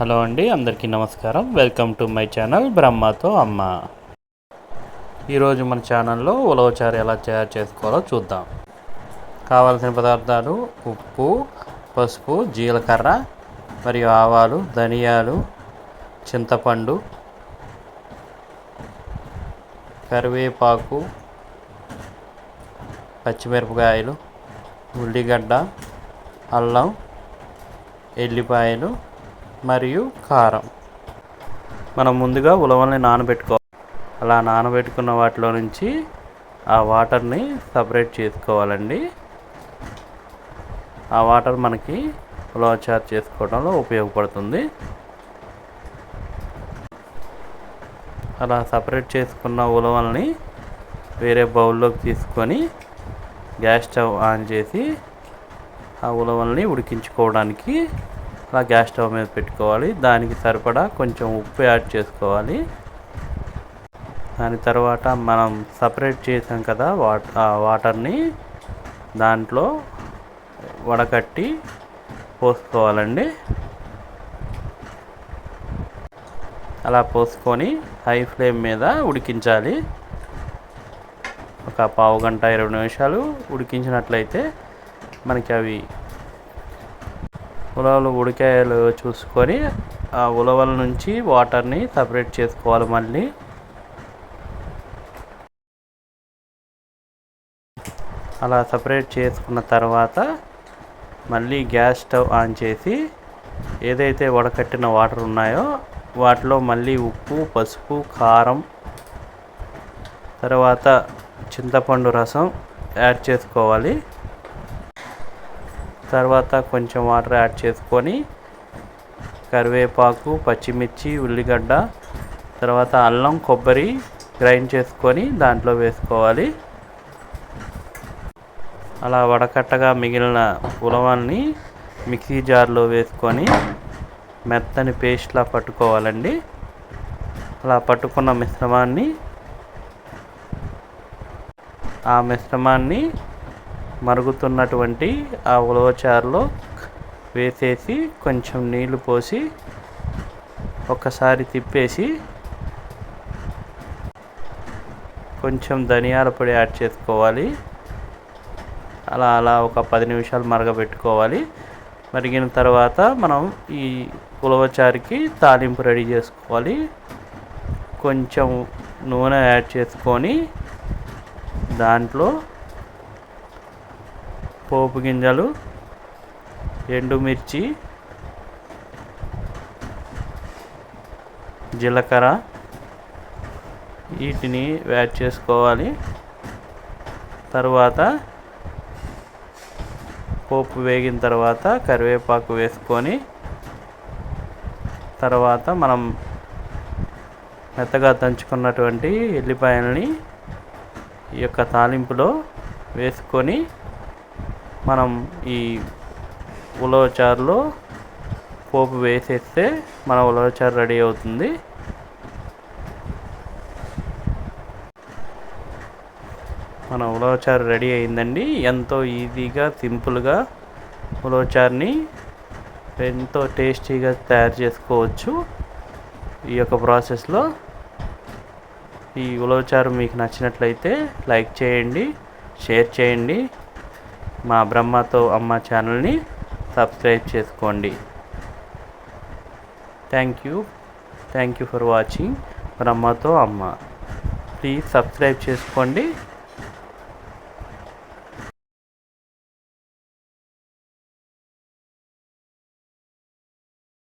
Hello అండి, అందరికీ నమస్కారం. వెల్కమ్ టు మై ఛానల్ బ్రహ్మతో అమ్మ. ఈరోజు మన ఛానల్లో ఉలవచారు ఎలా తయారు చేసుకోవాలో చూద్దాం. కావలసిన పదార్థాలు: ఉప్పు, పసుపు, జీలకర్ర మరియు ఆవాలు, ధనియాలు, చింతపండు, కరివేపాకు, పచ్చిమిరపకాయలు, ఉల్లిగడ్డ, అల్లం, ఎల్లిపాయలు మరియు కారం. మనం ముందుగా ఉలవల్ని నానబెట్టుకోవాలి. అలా నానబెట్టుకున్న వాటిలో నుంచి ఆ వాటర్ని సపరేట్ చేసుకోవాలండి. ఆ వాటర్ మనకి ఉలవచారు చేసుకోవడంలో ఉపయోగపడుతుంది. అలా సపరేట్ చేసుకున్న ఉలవల్ని వేరే బౌల్లోకి తీసుకొని గ్యాస్ స్టవ్ ఆన్ చేసి ఆ ఉలవల్ని ఉడికించుకోవడానికి అలా గ్యాస్ స్టవ్ మీద పెట్టుకోవాలి. దానికి సరిపడా కొంచెం ఉప్పు యాడ్ చేసుకోవాలి. దాని తర్వాత మనం సపరేట్ చేసాం కదా ఆ వాటర్ని దాంట్లో వడకట్టి పోసుకోవాలండి. అలా పోసుకొని హై ఫ్లేమ్ మీద ఉడికించాలి. ఒక పావు గంట 20 నిమిషాలు ఉడికించినట్లయితే మనకి అవి ఉలవలు ఉడికాయలు చూసుకొని ఆ ఉలవల నుంచి వాటర్ని సపరేట్ చేసుకోవాలి. మళ్ళీ అలా సపరేట్ చేసుకున్న తర్వాత మళ్ళీ గ్యాస్ స్టవ్ ఆన్ చేసి ఏదైతే వడకట్టిన వాటర్ ఉన్నాయో వాటిలో మళ్ళీ ఉప్పు, పసుపు, కారం, తర్వాత చింతపండు రసం యాడ్ చేసుకోవాలి. తర్వాత కొంచెం వాటర్ యాడ్ చేసుకొని కరివేపాకు, పచ్చిమిర్చి, ఉల్లిగడ్డ, తర్వాత అల్లం, కొబ్బరి గ్రైండ్ చేసుకొని దాంట్లో వేసుకోవాలి. అలా వడకట్టగా మిగిలిన ఉలవల్ని మిక్సీ జార్లో వేసుకొని మెత్తని పేస్ట్లా పట్టుకోవాలండి. అలా పట్టుకున్న మిశ్రమాన్ని మరుగుతున్నటువంటి ఆ ఉలవచారులో వేసేసి కొంచెం నీళ్లు పోసి ఒక్కసారి తిప్పేసి కొంచెం ధనియాల పొడి యాడ్ చేసుకోవాలి. అలా ఒక 10 నిమిషాలు మరగబెట్టుకోవాలి. మరిగిన తర్వాత మనం ఈ ఉలవచారుకి తాలింపు రెడీ చేసుకోవాలి. కొంచెం నూనె యాడ్ చేసుకొని దాంట్లో పోపు గింజలు, ఎండుమిర్చి, జీలకర్ర వీటిని యాడ్ చేసుకోవాలి. తర్వాత పోపు వేగిన తర్వాత కరివేపాకు వేసుకొని తర్వాత మనం మెత్తగా దంచుకున్నటువంటి ఎల్లిపాయలని ఈ యొక్క తాలింపులో వేసుకొని మనం ఈ ఉలవచారులో పోపు వేసేస్తే మన ఉలవచారు రెడీ అవుతుంది. మన ఉలవచారు రెడీ అయిందండి. ఎంతో ఈజీగా, సింపుల్గా ఉలవచారుని ఎంతో టేస్టీగా తయారు చేసుకోవచ్చు. ఈ యొక్క ప్రాసెస్లో ఈ ఉలవచారు మీకు నచ్చినట్లయితే లైక్ చేయండి, షేర్ చేయండి. మా బ్రహ్మతో అమ్మ ఛానల్ని సబ్స్క్రైబ్ చేసుకోండి. థ్యాంక్ యూ ఫర్ వాచింగ్ బ్రహ్మతో అమ్మ. ప్లీజ్ సబ్స్క్రైబ్ చేసుకోండి.